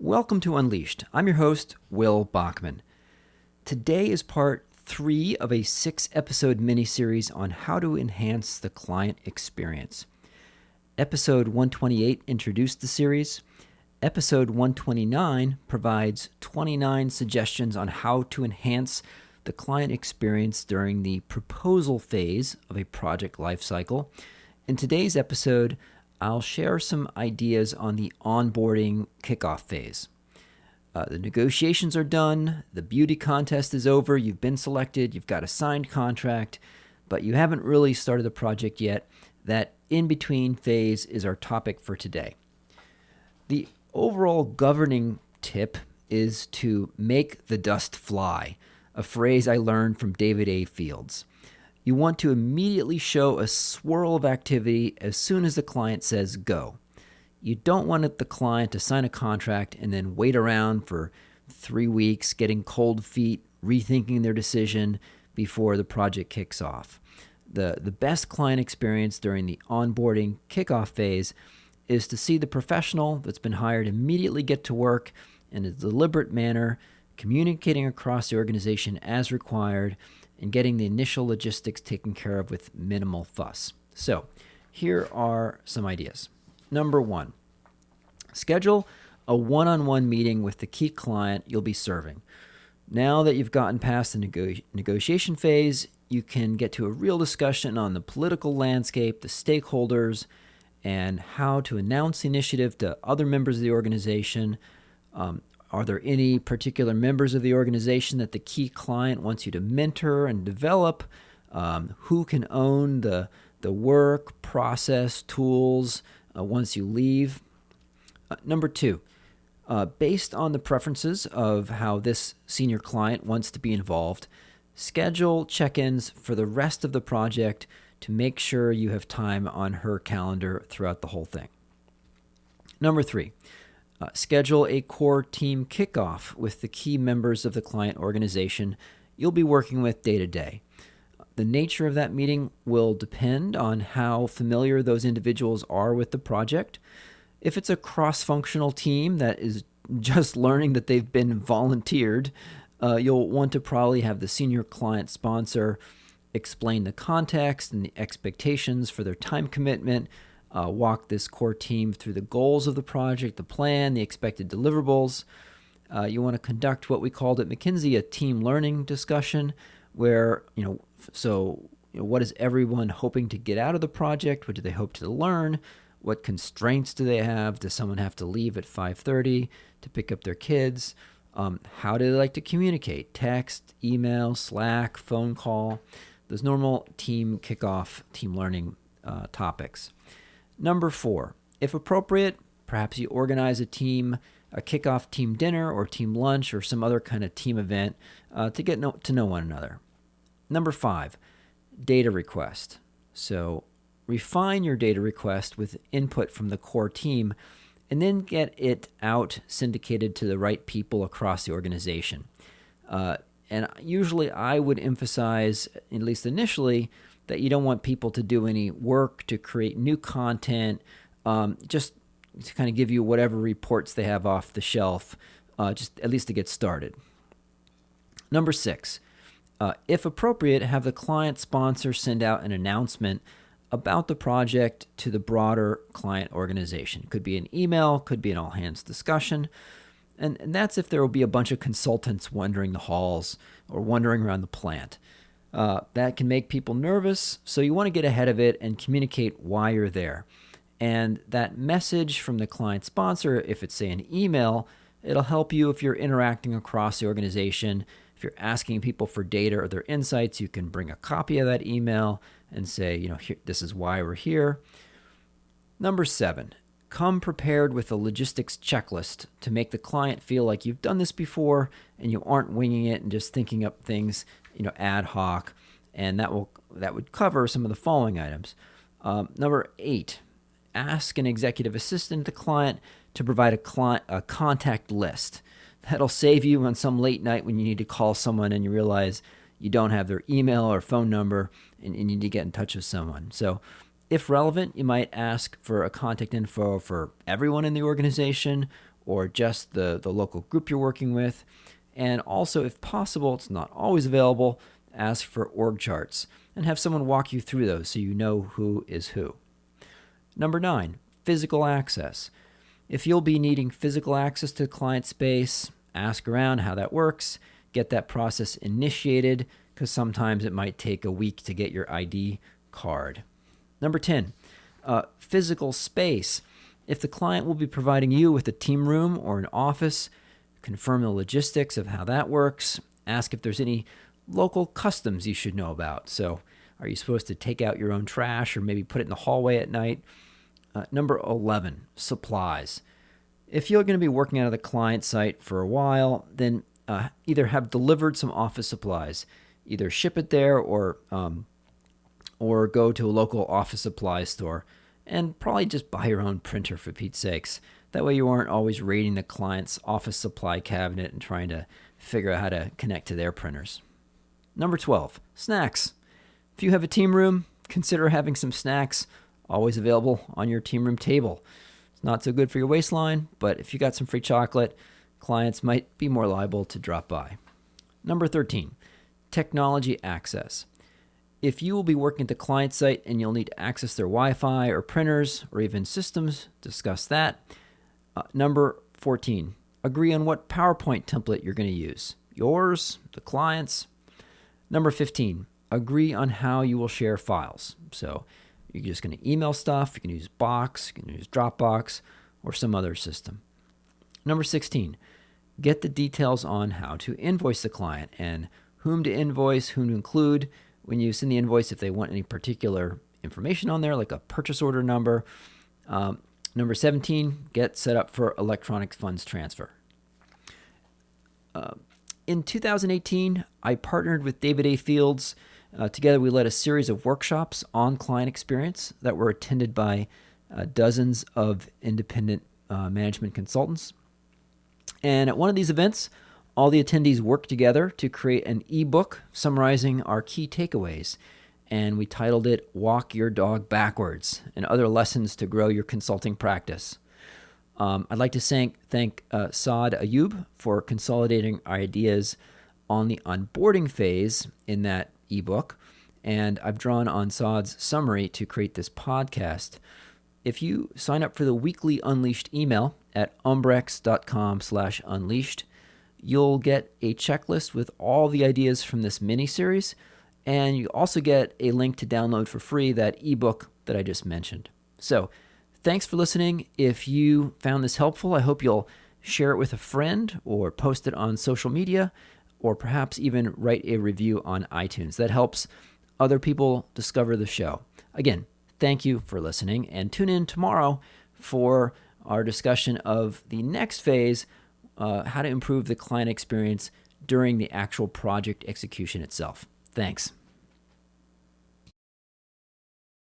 Welcome to Unleashed. I'm your host, Will Bachman. Today is part 3 of a 6-episode miniseries on how to enhance the client experience. Episode 128 introduced the series. Episode 129 provides 29 suggestions on how to enhance the client experience during the proposal phase of a project lifecycle. In today's episode, I'll share some ideas on the onboarding kickoff phase. The negotiations are done, the beauty contest is over, you've been selected, you've got a signed contract, but you haven't really started the project yet. That in-between phase is our topic for today. The overall governing tip is to make the dust fly, a phrase I learned from David A. Fields. You want to immediately show a swirl of activity as soon as the client says go. You don't want the client to sign a contract and then wait around for 3 weeks, getting cold feet, rethinking their decision before the project kicks off. The best client experience during the onboarding kickoff phase is to see the professional that's been hired immediately get to work in a deliberate manner, communicating across the organization as required, and getting the initial logistics taken care of with minimal fuss. So, here are some ideas. Number 1, schedule a one-on-one meeting with the key client you'll be serving. Now that you've gotten past the negotiation phase, you can get to a real discussion on the political landscape, the stakeholders, and how to announce the initiative to other members of the organization. Are there any particular members of the organization that the key client wants you to mentor and develop? Who can own the work, process, tools once you leave? Number 2, based on the preferences of how this senior client wants to be involved, schedule check-ins for the rest of the project to make sure you have time on her calendar throughout the whole thing. Number 3, schedule a core team kickoff with the key members of the client organization you'll be working with day to day. The nature of that meeting will depend on how familiar those individuals are with the project. If it's a cross-functional team that is just learning that they've been volunteered, you'll want to probably have the senior client sponsor explain the context and the expectations for their time commitment, walk this core team through the goals of the project, the plan, the expected deliverables. You want to conduct what we called at McKinsey a team learning discussion, where, what is everyone hoping to get out of the project? What do they hope to learn? What constraints do they have? Does someone have to leave at 5:30 to pick up their kids? How do they like to communicate? Text, email, Slack, phone call, those normal team kickoff, team learning topics. Number 4, if appropriate, perhaps you organize a kickoff team dinner or team lunch or some other kind of team event to get to know one another. Number 5, data request. So refine your data request with input from the core team and then get it out syndicated to the right people across the organization. And usually I would emphasize, at least initially, that you don't want people to do any work to create new content, just to kind of give you whatever reports they have off the shelf, just at least to get started. Number 6, if appropriate, have the client sponsor send out an announcement about the project to the broader client organization. Could be an email, could be an all-hands discussion, and that's if there will be a bunch of consultants wandering the halls or wandering around the plant. That can make people nervous, so you want to get ahead of it and communicate why you're there. And that message from the client sponsor, if it's, say, an email, it'll help you if you're interacting across the organization. If you're asking people for data or their insights, you can bring a copy of that email and say, here, this is why we're here. Number 7, come prepared with a logistics checklist to make the client feel like you've done this before and you aren't winging it and just thinking up things, ad hoc. And that would cover some of the following items. Number 8, ask an executive assistant to the client to provide a contact list. That'll save you on some late night when you need to call someone and you realize you don't have their email or phone number and you need to get in touch with someone. So if relevant, you might ask for a contact info for everyone in the organization or just the local group you're working with. And also, if possible, it's not always available, ask for org charts and have someone walk you through those so you know who is who. Number 9, physical access. If you'll be needing physical access to the client space, ask around how that works, get that process initiated, because sometimes it might take a week to get your ID card. Number 10, physical space. If the client will be providing you with a team room or an office, confirm the logistics of how that works. Ask if there's any local customs you should know about. So, are you supposed to take out your own trash or maybe put it in the hallway at night? Number 11, supplies. If you're going to be working out of the client site for a while, then either have delivered some office supplies, either ship it there or go to a local office supply store, and probably just buy your own printer for Pete's sakes. That way you aren't always raiding the client's office supply cabinet and trying to figure out how to connect to their printers. Number 12, snacks. If you have a team room, consider having some snacks always available on your team room table. It's not so good for your waistline, but if you got some free chocolate, clients might be more liable to drop by. Number 13, technology access. If you will be working at the client site and you'll need to access their Wi-Fi or printers or even systems, discuss that. Number 14, agree on what PowerPoint template you're going to use. Yours, the client's. Number 15, agree on how you will share files. So you're just going to email stuff. You can use Box, you can use Dropbox, or some other system. Number 16, get the details on how to invoice the client and whom to invoice, whom to include when you send the invoice if they want any particular information on there, like a purchase order number. Number 17, get set up for electronic funds transfer. In 2018, I partnered with David A. Fields. Together, we led a series of workshops on client experience that were attended by dozens of independent management consultants. And at one of these events, all the attendees worked together to create an ebook summarizing our key takeaways. And we titled it Walk Your Dog Backwards and Other Lessons to Grow Your Consulting Practice. I'd like to thank Saad Ayub for consolidating our ideas on the onboarding phase in that ebook. And I've drawn on Saad's summary to create this podcast. If you sign up for the weekly Unleashed email at umbrex.com/unleashed, you'll get a checklist with all the ideas from this mini-series, and you also get a link to download for free that ebook that I just mentioned. So, thanks for listening. If you found this helpful, I hope you'll share it with a friend or post it on social media, or perhaps even write a review on iTunes. That helps other people discover the show. Again, thank you for listening, and tune in tomorrow for our discussion of the next phase, how to improve the client experience during the actual project execution itself. Thanks.